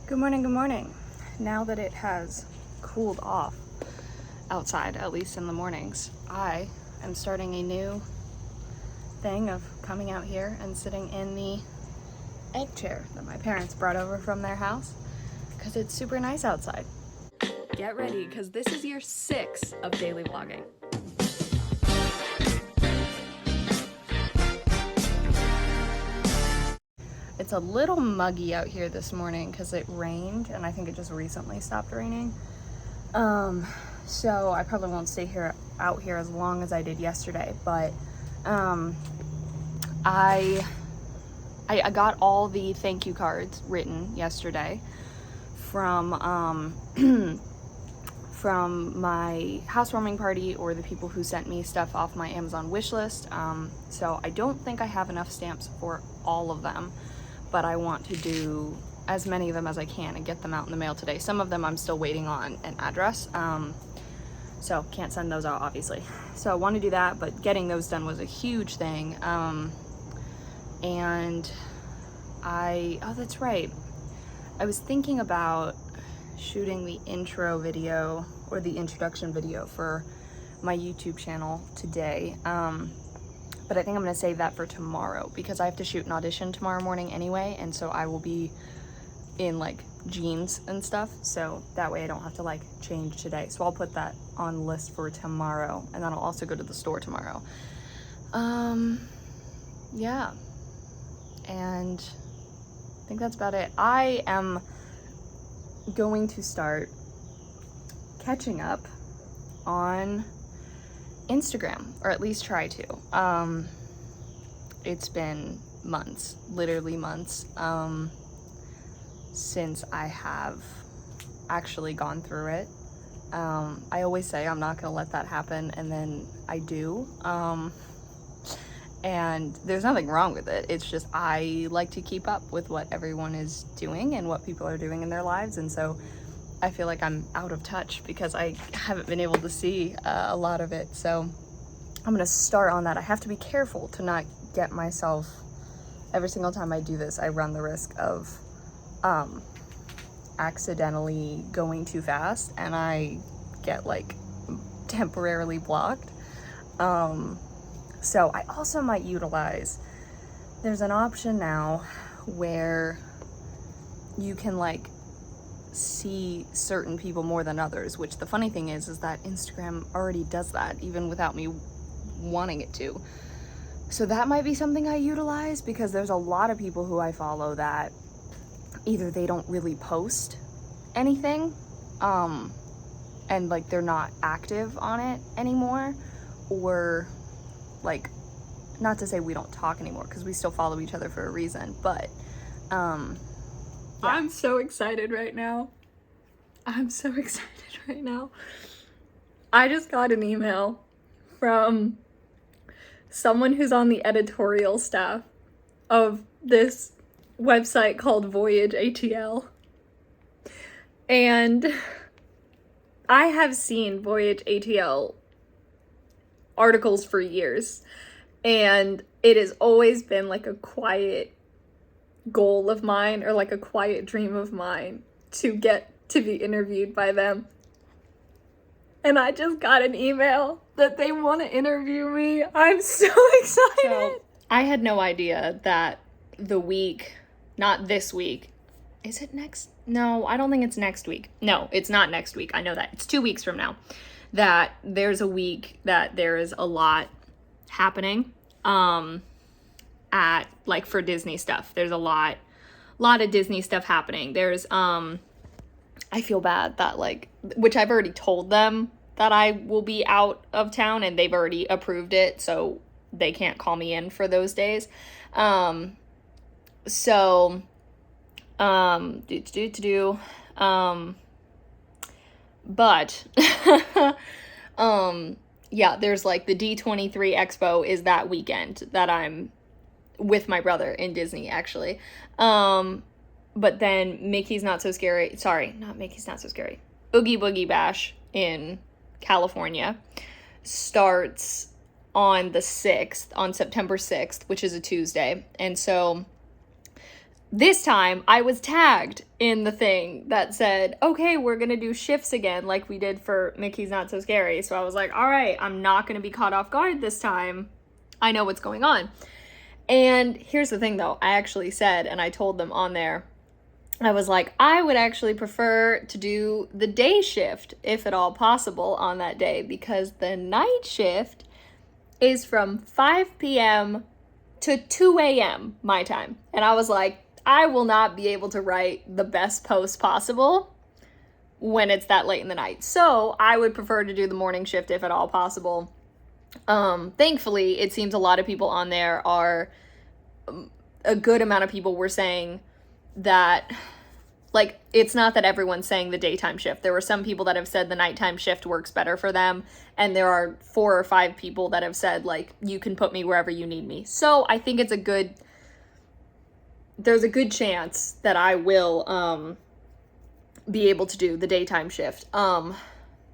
Good morning, good morning. Now that it has cooled off outside, at least in the mornings, I am starting a new thing of coming out here and sitting in the egg chair that my parents brought over from their house because it's super nice outside. Get ready, because this is year 6 of daily vlogging. It's a little muggy out here this morning because it rained, and I think it just recently stopped raining. So I probably won't stay out here as long as I did yesterday, but I got all the thank you cards written yesterday from from my housewarming party, or the people who sent me stuff off my Amazon wish list. So I don't think I have enough stamps for all of them, but I want to do as many of them as I can and get them out in the mail today. Some of them I'm still waiting on an address, so can't send those out, obviously. So I want to do that, but getting those done was a huge thing. And oh, that's right. I was thinking about shooting the intro video or the introduction video for my YouTube channel today. But I think I'm gonna save that for tomorrow because I have to shoot an audition tomorrow morning anyway, and so I will be in like jeans and stuff, so that way I don't have to like change today. So I'll put that on the list for tomorrow, and then I'll also go to the store tomorrow. Yeah, and I think that's about it. I am going to start catching up on Instagram, or at least try to. It's been months, literally months, since I have actually gone through it. I always say I'm not gonna let that happen, and then I do. And there's nothing wrong with it. It's just I like to keep up with what everyone is doing and what people are doing in their lives, and so I feel like I'm out of touch because I haven't been able to see a lot of it. So I'm gonna start on that. I have to be careful to not get myself, every single time I do this, I run the risk of accidentally going too fast and I get like temporarily blocked. So I also might utilize, there's an option now where you can like see certain people more than others, which the funny thing is that Instagram already does that even without me wanting it to. So that might be something I utilize, because there's a lot of people who I follow that either they don't really post anything, and like they're not active on it anymore, or like, not to say we don't talk anymore because we still follow each other for a reason, but yeah. I'm so excited right now. I'm so excited right now. I just got an email from someone who's on the editorial staff of this website called Voyage ATL. And I have seen Voyage ATL articles for years, and it has always been like a quiet goal of mine, or like a quiet dream of mine, to get to be interviewed by them. And I just got an email that they want to interview me. I'm so excited. So, I had no idea that the week, not this week, is it next? No, I don't think it's next week. No, it's not next week. I know that. It's 2 weeks from now. That there's a week that there is a lot happening at, like, for Disney stuff. There's a lot of Disney stuff happening. There's I feel bad that, like, which I've already told them that I will be out of town, and they've already approved it, so they can't call me in for those days. But yeah, there's like the D23 Expo is that weekend that I'm with my brother in Disney, actually. But then Mickey's Not So Scary, sorry, not Mickey's Not So Scary, Oogie Boogie Bash in California starts on the 6th, on September 6th, which is a Tuesday. And so this time I was tagged in the thing that said, okay, we're going to do shifts again like we did for Mickey's Not So Scary. So I was like, all right, I'm not going to be caught off guard this time. I know what's going on. And here's the thing though, I actually said, and I told them on there, I was like, I would actually prefer to do the day shift, if at all possible, on that day, because the night shift is from 5 p.m. to 2 a.m. my time. And I was like, I will not be able to write the best post possible when it's that late in the night. So I would prefer to do the morning shift if at all possible. Thankfully, it seems a lot of people on there are, a good amount of people were saying that, like, it's not that everyone's saying the daytime shift. There were some people that have said the nighttime shift works better for them. And there are 4 or 5 people that have said, like, you can put me wherever you need me. So I think there's a good chance that I will, be able to do the daytime shift.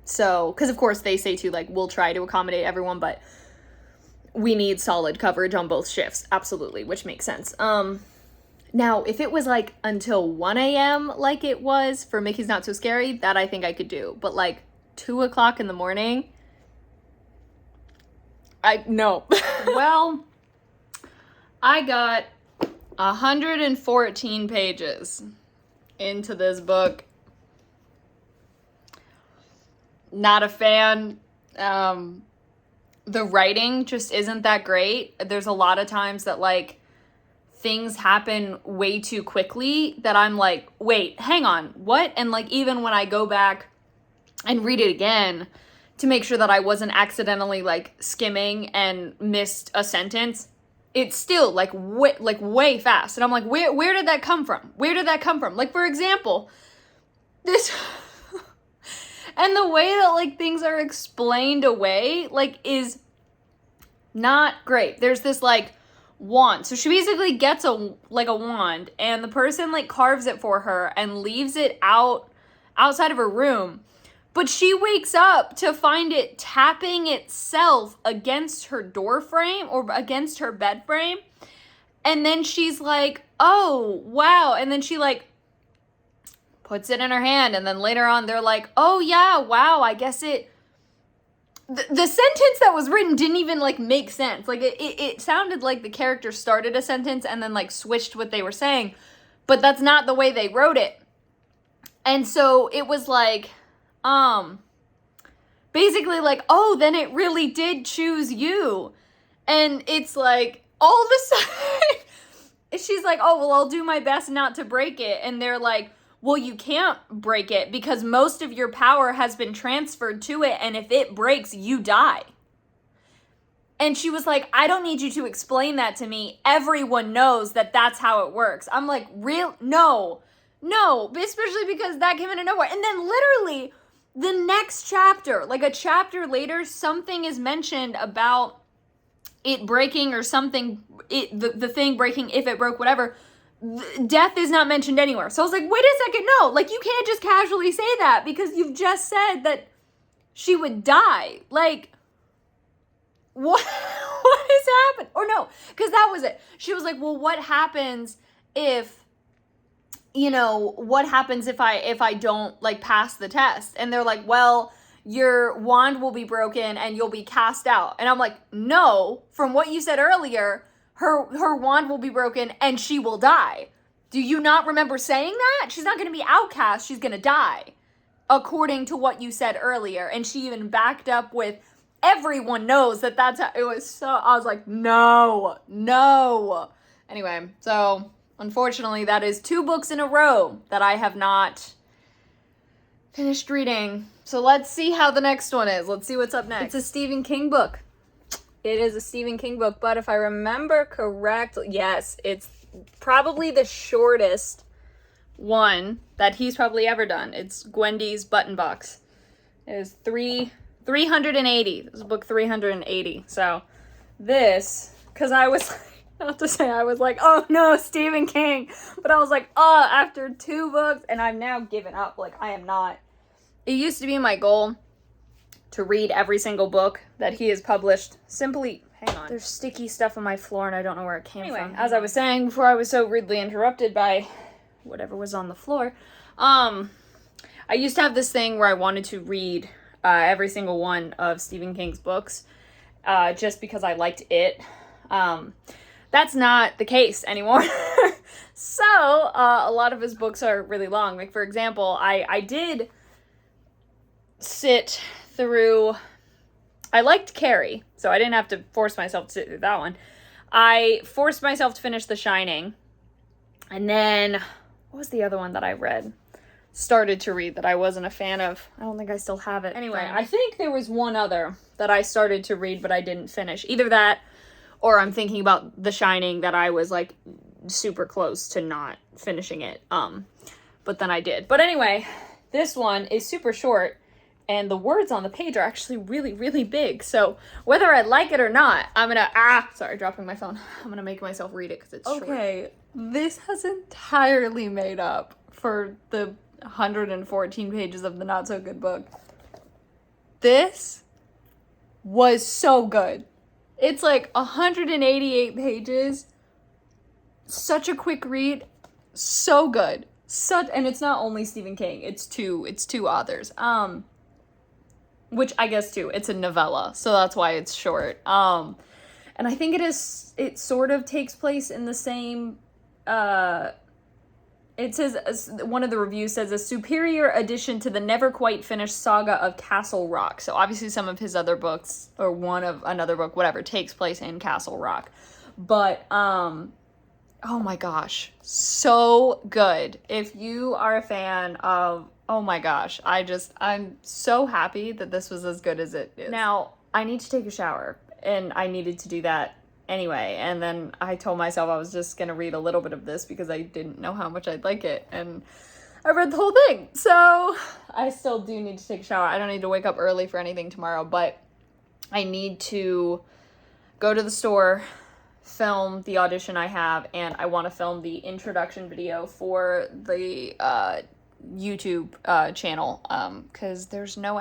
So, cause of course they say too, like, we'll try to accommodate everyone, but we need solid coverage on both shifts. Absolutely. Which makes sense. Now, if it was like until 1 a.m. like it was for Mickey's Not So Scary, that I think I could do. But like 2 o'clock in the morning, no. Well, I got 114 pages into this book. Not a fan. The writing just isn't that great. There's a lot of times that, like, things happen way too quickly that I'm like, wait, hang on, what? And, like, even when I go back and read it again to make sure that I wasn't accidentally, like, skimming and missed a sentence, it's still, like, way fast. And I'm like, where did that come from? Where did that come from? Like, for example, this... And the way that, like, things are explained away, like, is not great. There's this, like, wand. So she basically gets a wand, and the person, like, carves it for her and leaves it outside of her room. But she wakes up to find it tapping itself against her door frame or against her bed frame. And then she's like, oh, wow. And then she, like, puts it in her hand, and then later on they're like, oh yeah, wow, I guess it... The sentence that was written didn't even, like, make sense. Like, it sounded like the character started a sentence and then, like, switched what they were saying, but that's not the way they wrote it. And so it was like, basically like, oh, then it really did choose you. And it's like, all of a sudden, she's like, oh, well, I'll do my best not to break it. And they're like, well, you can't break it because most of your power has been transferred to it, and if it breaks, you die. And she was like, I don't need you to explain that to me. Everyone knows that that's how it works. I'm like, real? No, especially because that came out of nowhere. And then literally the next chapter, like a chapter later, something is mentioned about it breaking or something, the thing breaking, if it broke, whatever. Death is not mentioned anywhere. So I was like, wait a second, no, like, you can't just casually say that because you've just said that she would die. Like, what has happened? Or no, because that was it. She was like, well, what happens if, what happens if I don't, like, pass the test? And they're like, well, your wand will be broken and you'll be cast out. And I'm like, no, from what you said earlier, her wand will be broken and she will die. Do you not remember saying that? She's not going to be outcast. She's going to die, according to what you said earlier. And she even backed up with, everyone knows that that's how it was. So I was like, no. Anyway, so unfortunately, that is 2 books in a row that I have not finished reading. So let's see how the next one is. Let's see what's up next. It's a Stephen King book. It is a Stephen King book, but if I remember correctly, yes, it's probably the shortest one that he's probably ever done. It's Gwendy's Button Box. It is 380. This is book 380. So this, because I was, not to say I was like, oh no, Stephen King. But I was like, oh, after 2 books, and I've now given up. Like, I am not. It used to be my goal to read every single book that he has published. Simply, hang on. There's sticky stuff on my floor and I don't know where it came from. As I was saying before I was so rudely interrupted by whatever was on the floor, I used to have this thing where I wanted to read every single one of Stephen King's books just because I liked it. That's not the case anymore. So, a lot of his books are really long. Like, for example, I did sit through... I liked Carrie, so I didn't have to force myself to sit through that one. I forced myself to finish The Shining. And then, what was the other one that I started to read that I wasn't a fan of? I don't think I still have it. Anyway, I think there was one other that I started to read, but I didn't finish. Either that, or I'm thinking about The Shining that I was, like, super close to not finishing it. But then I did. But anyway, this one is super short. And the words on the page are actually really, really big. So whether I like it or not, I'm gonna, sorry, dropping my phone. I'm gonna make myself read it because it's short. Okay, this has entirely made up for the 114 pages of the Not So Good book. This was so good. It's like 188 pages. Such a quick read. So good. And it's not only Stephen King. It's two authors. Which I guess too, it's a novella, so that's why it's short. And I think it sort of takes place in the same, it says, one of the reviews says, a superior addition to the never quite finished saga of Castle Rock. So obviously some of his other books, or one of another book, whatever, takes place in Castle Rock. But, oh my gosh, so good. If you are a fan of, oh my gosh, I'm so happy that this was as good as it is. Now, I need to take a shower, and I needed to do that anyway, and then I told myself I was just gonna read a little bit of this because I didn't know how much I'd like it, and I read the whole thing, so I still do need to take a shower. I don't need to wake up early for anything tomorrow, but I need to go to the store, film the audition I have, and I want to film the introduction video for the YouTube channel, because there's no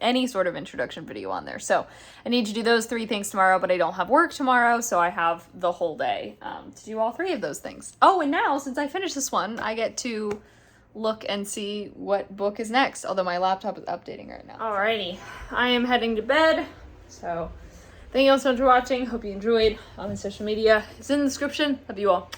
any sort of introduction video on there. So I need to do those 3 things tomorrow, but I don't have work tomorrow, so I have the whole day to do all 3 of those things. Oh, and now, since I finished this one, I get to look and see what book is next, although my laptop is updating right now. Alrighty, I am heading to bed, so thank you all so much for watching. Hope you enjoyed. On my social media, it's in the description. Love you all.